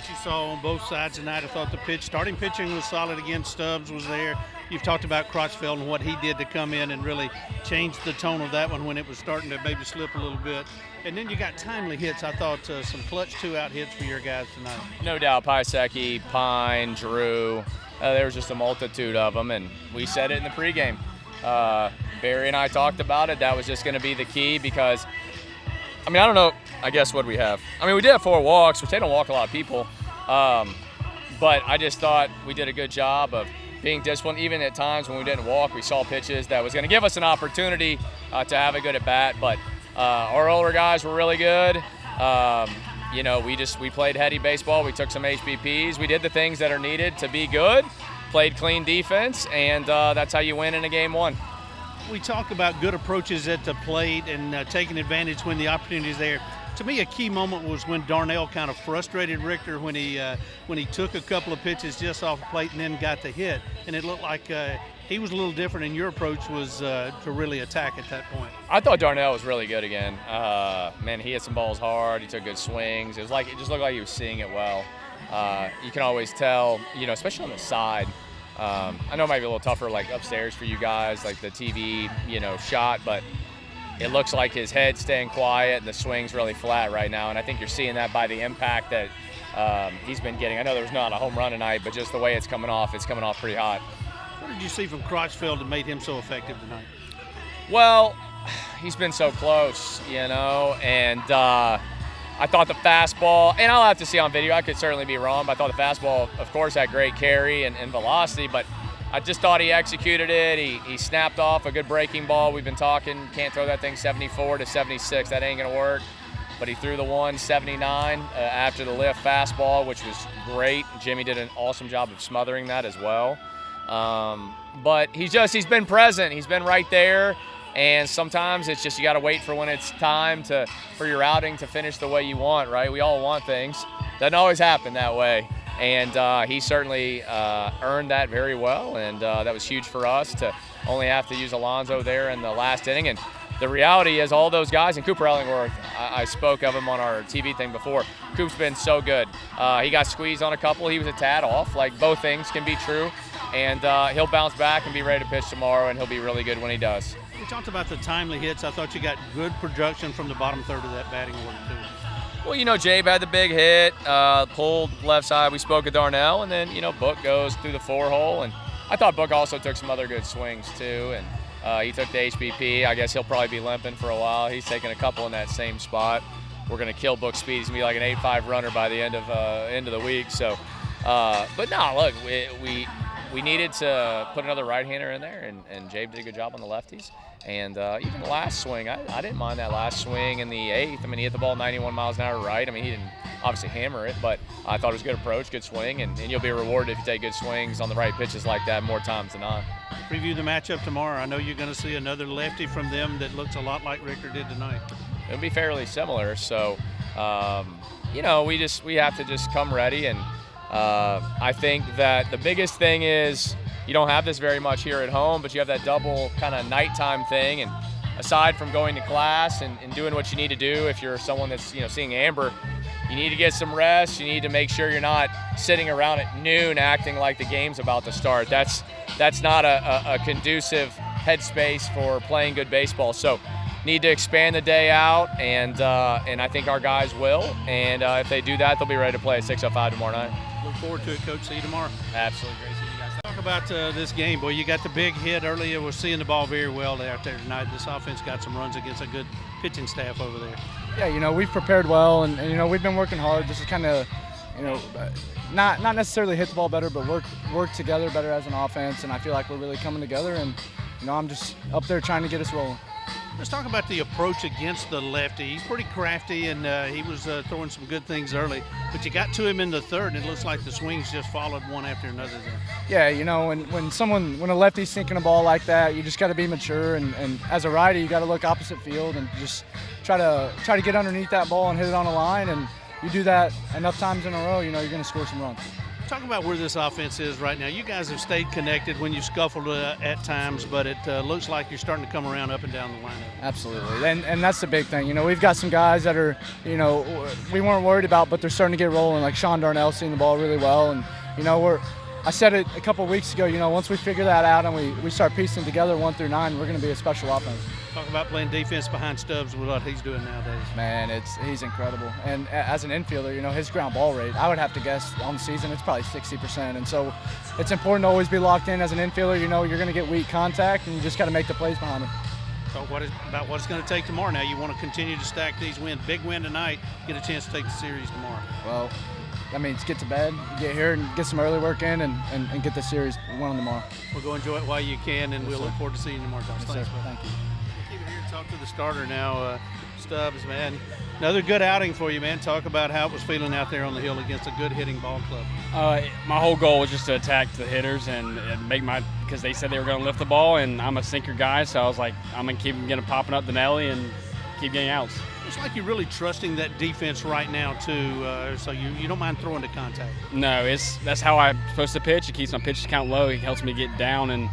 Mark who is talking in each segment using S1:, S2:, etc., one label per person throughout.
S1: what you saw on both sides tonight. I thought the starting pitching was solid again. Stubbs was there. You've talked about Crotchfield and what he did to come in and really change the tone of that one when it was starting to maybe slip a little bit. And then you got timely hits. I thought some clutch two-out hits for your guys tonight.
S2: No doubt, Pyne, Pyne, Drew. There was just a multitude of them, and we said it in the pregame. Barry and I talked about it. That was just going to be the key because, I don't know. I guess what we have. We did have 4 walks, which they don't walk a lot of people. But I just thought we did a good job of being disciplined. Even at times when we didn't walk, we saw pitches that was going to give us an opportunity to have a good at bat. But our older guys were really good. We played heady baseball. We took some HBPs. We did the things that are needed to be good. Played clean defense, and that's how you win in a game 1.
S1: We talk about good approaches at the plate and taking advantage when the opportunity is there. To me, a key moment was when Darnell kind of frustrated Richter when he took a couple of pitches just off the plate and then got the hit. And it looked like he was a little different, and your approach was to really attack at that point.
S2: I thought Darnell was really good again. He hit some balls hard. He took good swings. It just looked like he was seeing it well. You can always tell, especially on the side. I know it might be a little tougher, like upstairs for you guys, like the TV, shot, but it looks like his head's staying quiet and the swing's really flat right now. And I think you're seeing that by the impact that he's been getting. I know there was not a home run tonight, but just the way it's coming off pretty hot.
S1: What did you see from Crotchfield that made him so effective tonight?
S2: Well, he's been so close, and I thought the fastball, and I'll have to see on video, I could certainly be wrong, but I thought the fastball, of course, had great carry and velocity, but I just thought he executed it. He snapped off a good breaking ball. We've been talking, can't throw that thing 74 to 76. That ain't going to work. But he threw the 179 after the lift fastball, which was great. Jimmy did an awesome job of smothering that as well. But he's been present. He's been right there. And sometimes it's just you got to wait for when it's time for your outing to finish the way you want, right? We all want things. Doesn't always happen that way. And he certainly earned that very well, and that was huge for us to only have to use Alonso there in the last inning. And the reality is all those guys, and Cooper Ellingworth, I spoke of him on our TV thing before. Coop's been so good. He got squeezed on a couple. He was a tad off. Like, both things can be true. And he'll bounce back and be ready to pitch tomorrow, and he'll be really good when he does.
S1: You talked about the timely hits. I thought you got good production from the bottom third of that batting order, too.
S2: Well, Jabe had the big hit, pulled left side. We spoke of Darnell, and then, Book goes through the 4-hole. And I thought Book also took some other good swings, too. And he took the HBP. I guess he'll probably be limping for a while. He's taking a couple in that same spot. We're going to kill Book's speed. He's going to be like an 8.5 runner by the end of the week. So, but no, look, we needed to put another right-hander in there, and Jabe did a good job on the lefties. And even the last swing, I didn't mind that last swing in the 8th. He hit the ball 91 miles an hour right. He didn't obviously hammer it, but I thought it was a good approach, good swing, and you'll be rewarded if you take good swings on the right pitches like that more times than not.
S1: Preview the matchup tomorrow. I know you're going to see another lefty from them that looks a lot like Richter did tonight.
S2: It'll be fairly similar, so we have to just come ready, and I think that the biggest thing is you don't have this very much here at home, but you have that double kind of nighttime thing. And aside from going to class and doing what you need to do, if you're someone that's seeing Amber, you need to get some rest. You need to make sure you're not sitting around at noon acting like the game's about to start. That's not a conducive headspace for playing good baseball. So need to expand the day out, and I think our guys will. And if they do that, they'll be ready to play at 6:05 tomorrow night.
S1: Look forward to it, Coach. See you tomorrow.
S2: Absolutely. Great seeing you guys.
S1: Talk about this game, boy. You got the big hit earlier. We're seeing the ball very well out there tonight. This offense got some runs against a good pitching staff over there.
S3: Yeah, we've prepared well, and we've been working hard just to kind of, not necessarily hit the ball better, but work together better as an offense. And I feel like we're really coming together. And I'm just up there trying to get us rolling.
S1: Let's talk about the approach against the lefty. He's pretty crafty, and he was throwing some good things early. But you got to him in the third, and it looks like the swings just followed one after another there.
S3: Yeah, when a lefty's sinking a ball like that, you just got to be mature. And as a righty, you got to look opposite field and just try to get underneath that ball and hit it on a line. And you do that enough times in a row, you're going to score some runs.
S1: Talk about where this offense is right now. You guys have stayed connected when you scuffled at times, but it looks like you're starting to come around up and down the lineup.
S3: Absolutely, and that's the big thing. You know, we've got some guys that are, you know, we weren't worried about, but they're starting to get rolling, like Sean Darnell seeing the ball really well. And, you know, I said it a couple of weeks ago, you know, once we figure that out and we start piecing together 1 through 9, we're going to be a special offense.
S1: Talk about playing defense behind Stubbs with what he's doing nowadays.
S3: Man, he's incredible. And as an infielder, you know, his ground ball rate, I would have to guess on the season, it's probably 60%. And so it's important to always be locked in as an infielder. You know, you're going to get weak contact, and you just got to make the plays behind him.
S1: Talk about what it's going to take tomorrow. Now you want to continue to stack these wins. Big win tonight, get a chance to take the series tomorrow.
S3: Well, that means get to bed, get here and get some early work in and get the series won tomorrow.
S1: We'll go enjoy it while you can, and
S3: Yes,
S1: we'll
S3: sir.
S1: look forward to seeing you tomorrow.
S3: Yes,
S1: Thanks,
S3: sir.
S1: bud.
S3: Thank you.
S1: Keep it here and talk to the starter now. Stubbs, man. Another good outing for you, man. Talk about how it was feeling out there on the hill against a good hitting ball club.
S4: My whole goal was just to attack the hitters and make because they said they were going to lift the ball, and I'm a sinker guy, so I was like, I'm going to keep getting popping up the nelly and keep getting outs.
S1: It's like you're really trusting that defense right now, too, so you don't mind throwing to contact.
S4: No, that's how I'm supposed to pitch. It keeps my pitch count low. It helps me get down and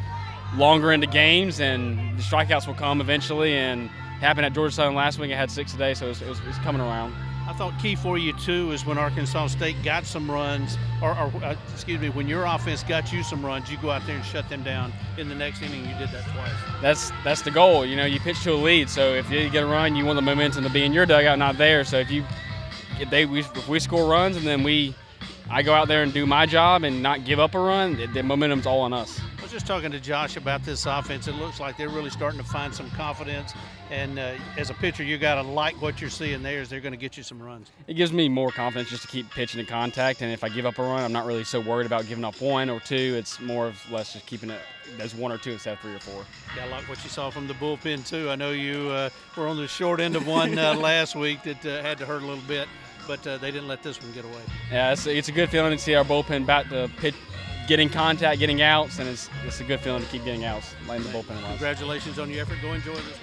S4: longer into games, and the strikeouts will come eventually. And it happened at Georgia Southern last week. I had 6 today, so it's coming around.
S1: I thought key for you, too, is when Arkansas State got some runs, when your offense got you some runs, you go out there and shut them down. In the next inning, you did that twice.
S4: That's the goal. You know, you pitch to a lead, so if you get a run, you want the momentum to be in your dugout, not there. So if we score runs and then I go out there and do my job and not give up a run, the momentum's all on us.
S1: I was just talking to Josh about this offense. It looks like they're really starting to find some confidence. And as a pitcher, you got to like what you're seeing there as they're going to get you some runs.
S4: It gives me more confidence just to keep pitching in contact. And if I give up a run, I'm not really so worried about giving up 1 or 2. It's more or less just keeping it as 1 or 2 instead of 3 or 4.
S1: Yeah, I like what you saw from the bullpen, too. I know you were on the short end of one last week that had to hurt a little bit, but they didn't let this one get away.
S4: Yeah, it's a good feeling to see our bullpen back to pitch, getting contact, getting outs, and it's a good feeling to keep getting outs, letting the bullpen.
S1: Congratulations on your effort. Go enjoy this one.